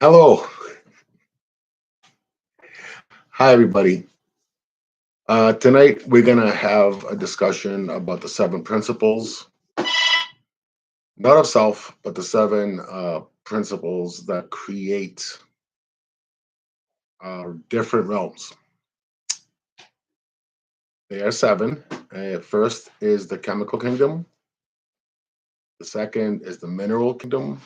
Hello. Hi, everybody. Tonight, we're going to have a discussion about the seven principles, not of self, but the seven principles that create different realms. There are seven. First is the chemical kingdom. The second is the mineral kingdom.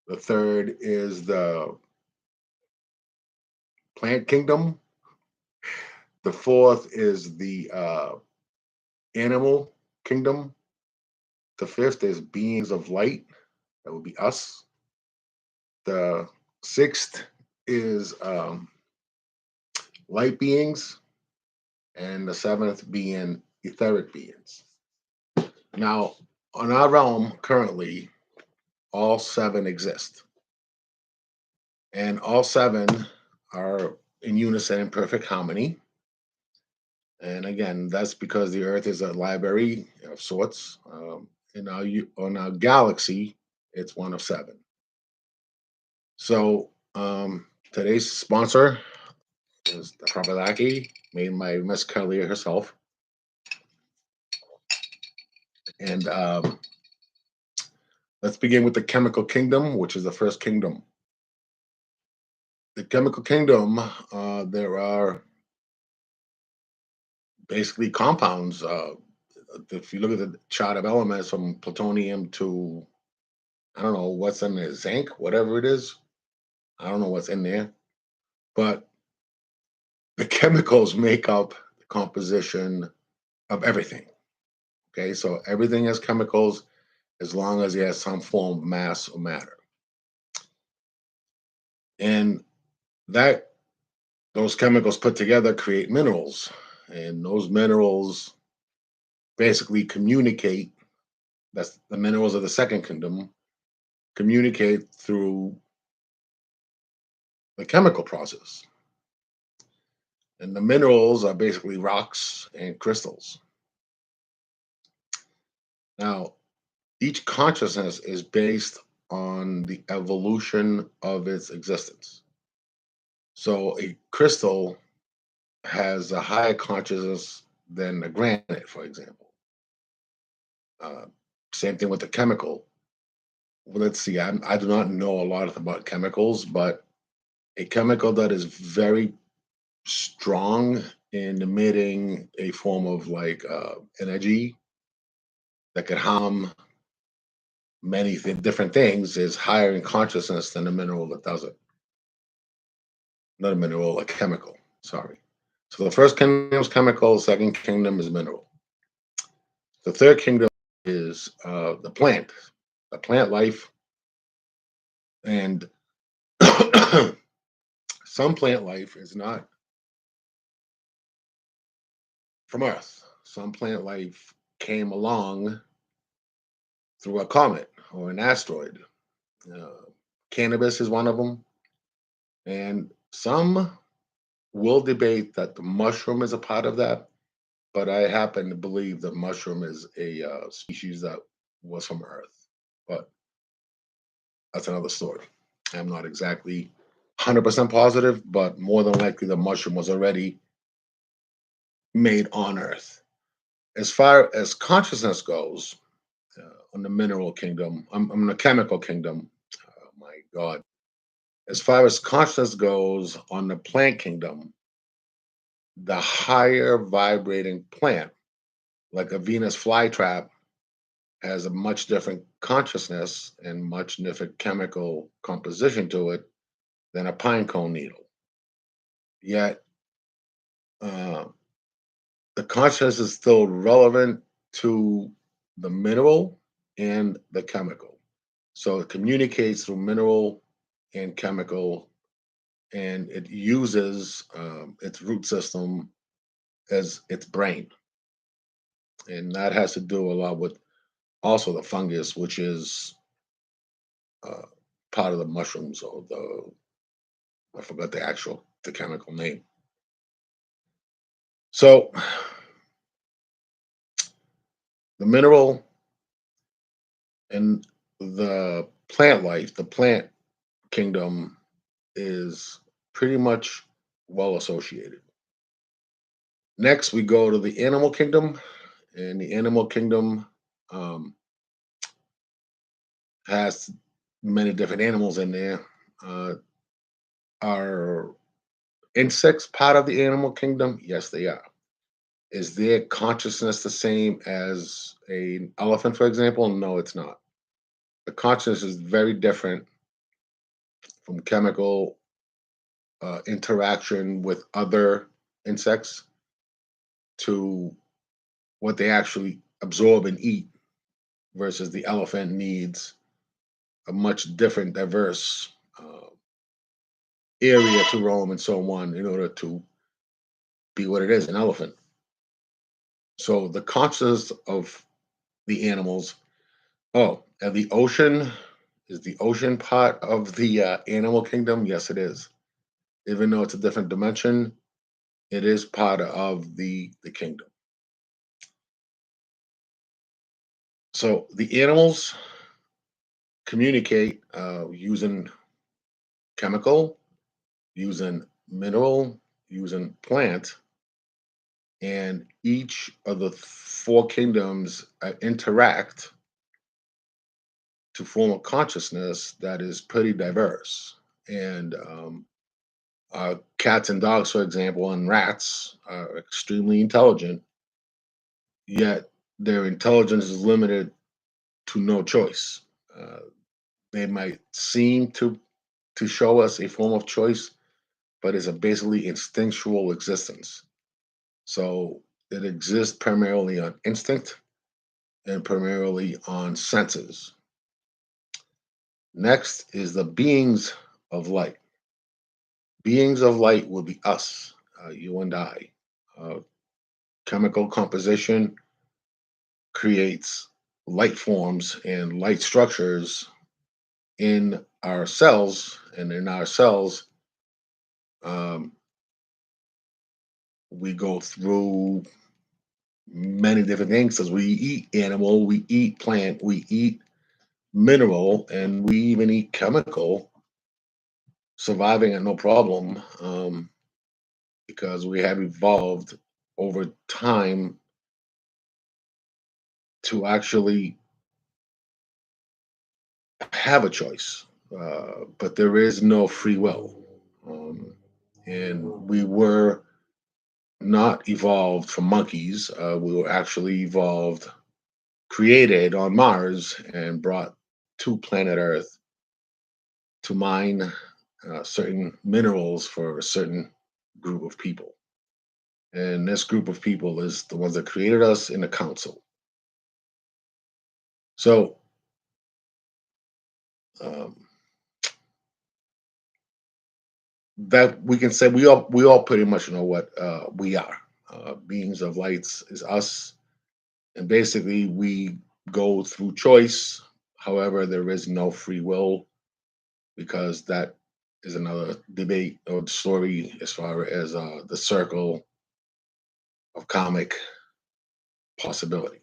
The third is the plant kingdom. The fourth is the animal kingdom. The fifth is beings of light. That would be us. The sixth is light beings, and the seventh being etheric beings. Now, on our realm currently, all seven exist, and all seven are in unison in perfect harmony. And again, that's because the Earth is a library of sorts. On our galaxy, it's one of seven. So today's sponsor is the Propalaki, made by Miss Kelly herself. And let's begin with the chemical kingdom, which is the first kingdom. The chemical kingdom, there are basically compounds. If you look at the chart of elements from plutonium to, I don't know what's in there, zinc, whatever it is. I don't know what's in there. But the chemicals make up the composition of everything. Okay, so everything has chemicals as long as it has some form of mass or matter. And that those chemicals put together create minerals. And those minerals basically communicate, that's the minerals of the second kingdom, communicate through the chemical process. And the minerals are basically rocks and crystals. Now, each consciousness is based on the evolution of its existence. So a crystal has a higher consciousness than a granite, for example. Uh, Same thing with the chemical. Well, let's see, I do not know a lot about chemicals, but a chemical that is very strong in emitting a form of like energy that could harm different things is higher in consciousness than a mineral that doesn't. Not a mineral, a chemical. Sorry. So the first kingdom is chemical, second kingdom is mineral. The third kingdom is the plant life, and some plant life is not from Earth. Some plant life came along through a comet or an asteroid. Uh, Cannabis is one of them, and some will debate that the mushroom is a part of that. But I happen to believe that mushroom is a species that was from Earth. But that's another story. I'm not exactly 100% positive, but more than likely the mushroom was already made on Earth. As far as consciousness goes, on the mineral kingdom, I'm in the chemical kingdom. Oh my God. As far as consciousness goes on the plant kingdom, the higher vibrating plant, like a Venus flytrap, has a much different consciousness and much different chemical composition to it than a pine cone needle. Yet, uh, the consciousness is still relevant to the mineral and the chemical. So it communicates through mineral and chemical, and it uses its root system as its brain. And that has to do a lot with also the fungus, which is uh, part of the mushrooms or I forgot the chemical name. So the mineral and the plant life, the plant kingdom is pretty much well associated. Next, we go to the animal kingdom, and the animal kingdom um, has many different animals in there. Uh, are insects part of the animal kingdom? Yes, they are. Is their consciousness the same as an elephant, for example? No, it's not. The consciousness is very different from chemical interaction with other insects to what they actually absorb and eat versus the elephant needs a much different, diverse area to roam and so on in order to be what it is, an elephant. So the consciousness of the animals. Oh, and the ocean is the ocean part of the animal kingdom. Yes, it is. Even though it's a different dimension, it is part of the kingdom. So the animals communicate using chemical, using mineral, using plant, and each of the four kingdoms interact to form a consciousness that is pretty diverse. And cats and dogs, for example, and rats are extremely intelligent, yet their intelligence is limited to no choice. Uh, they might seem to show us a form of choice, but it's a basically instinctual existence. So it exists primarily on instinct and primarily on senses. Next is the beings of light. Beings of light will be us, you and I. Uh, chemical composition creates light forms and light structures in our cells, and in our cells, um, we go through many different things because we eat animal, we eat plant, we eat mineral, and we even eat chemical, surviving at no problem because we have evolved over time to actually have a choice. But there is no free will. Um, and we were not evolved from monkeys. We were actually evolved, created on Mars, and brought to planet Earth to mine certain minerals for a certain group of people. And this group of people is the ones that created us in the council. So um, that we can say we all pretty much know what we are. Beings of lights is us, and basically we go through choice. However, there is no free will because that is another debate or story as far as the circle of comic possibility.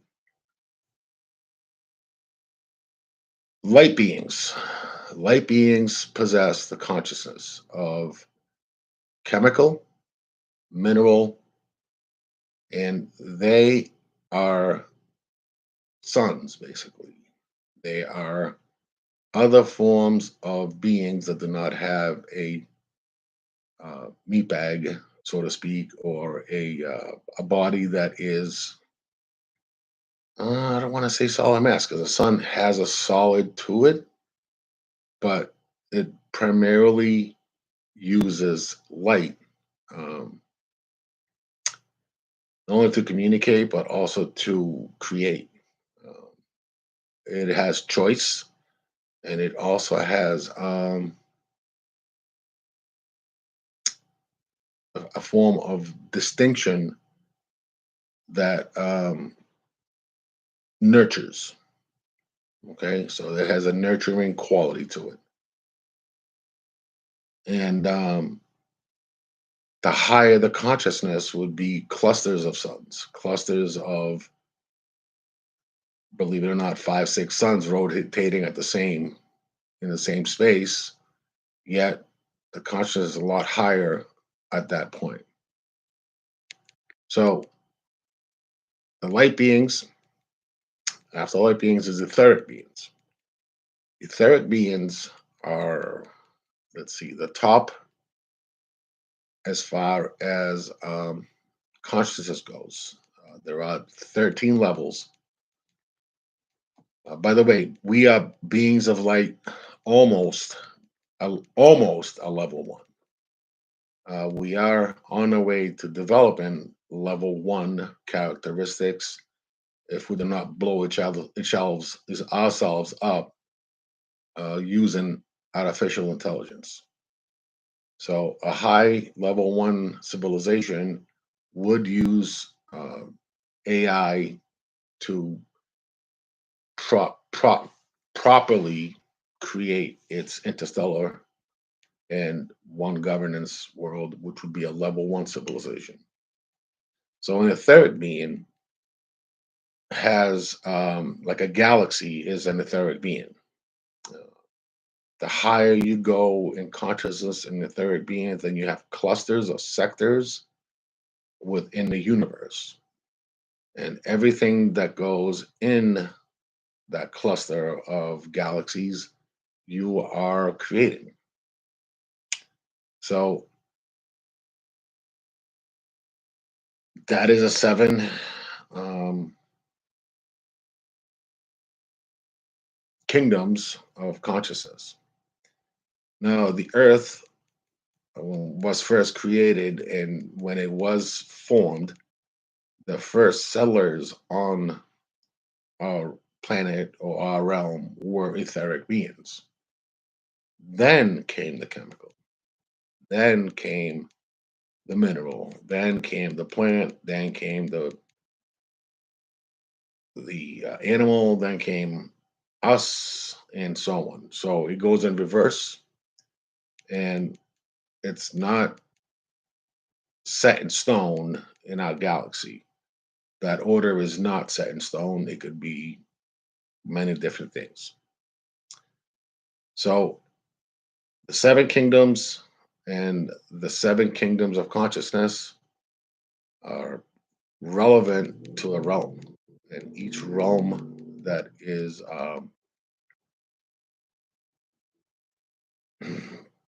Light beings. Light beings possess the consciousness of chemical, mineral, and they are suns, basically. They are other forms of beings that do not have a meat bag, so to speak, or a body that is I don't want to say solid mass because the sun has a solid to it, but it primarily uses light, um, not only to communicate but also to create. Um, it has choice, and it also has a form of distinction that nurtures. Okay, so it has a nurturing quality to it, and the higher the consciousness would be clusters of suns, clusters of, believe it or not, 5, 6 suns rotating at the same in the same space, yet the consciousness is a lot higher at that point. So the light beings, after light beings, is etheric beings. Etheric beings are, let's see, the top as far as consciousness goes. There are 13 levels. By the way, we are beings of light, almost, almost a level one. We are on our way to developing level one characteristics if we do not blow ourselves up using artificial intelligence. So, a high level one civilization would use AI to properly create its interstellar and one governance world, which would be a level one civilization. So, an etheric being has like a galaxy is an etheric being. Uh, The higher you go in consciousness and etheric beings, then you have clusters or sectors within the universe. And everything that goes in that cluster of galaxies, you are creating. So that is a seven kingdoms of consciousness. Now, the earth was first created, and when it was formed, the first settlers on our planet or our realm were etheric beings. Then came the chemical, then came the mineral, then came the plant, then came the animal, then came us, and so on. So it goes in reverse, and it's not set in stone in our galaxy. That order is not set in stone. It could be many different things. So the seven kingdoms and the seven kingdoms of consciousness are relevant to a realm, and each realm that is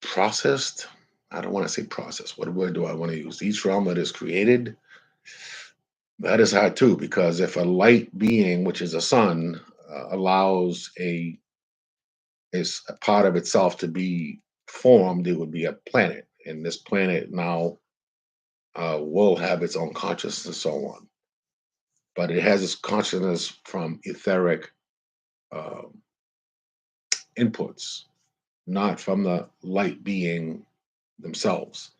processed. I don't want to say processed. What word do I want to use? Each realm that is created, that is hard too, because if a light being, which is a sun, allows is a part of itself to be formed, it would be a planet, and this planet now will have its own consciousness and so on. But it has its consciousness from etheric um inputs, not from the light being themselves.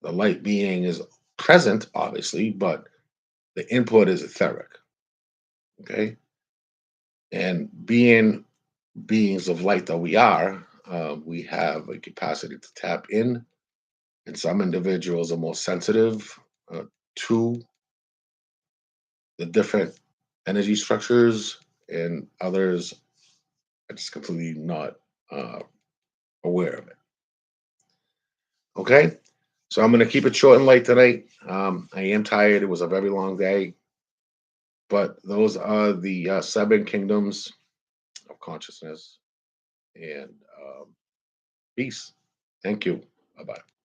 The light being is present, obviously, but the input is etheric. Okay. And being beings of light that we are, we have a capacity to tap in. And some individuals are more sensitive to the different energy structures, and others are just completely not uh, aware of it. Okay. So I'm going to keep it short and light tonight. I am tired. It was a very long day, but those are the seven kingdoms of consciousness and peace. Thank you. Bye bye.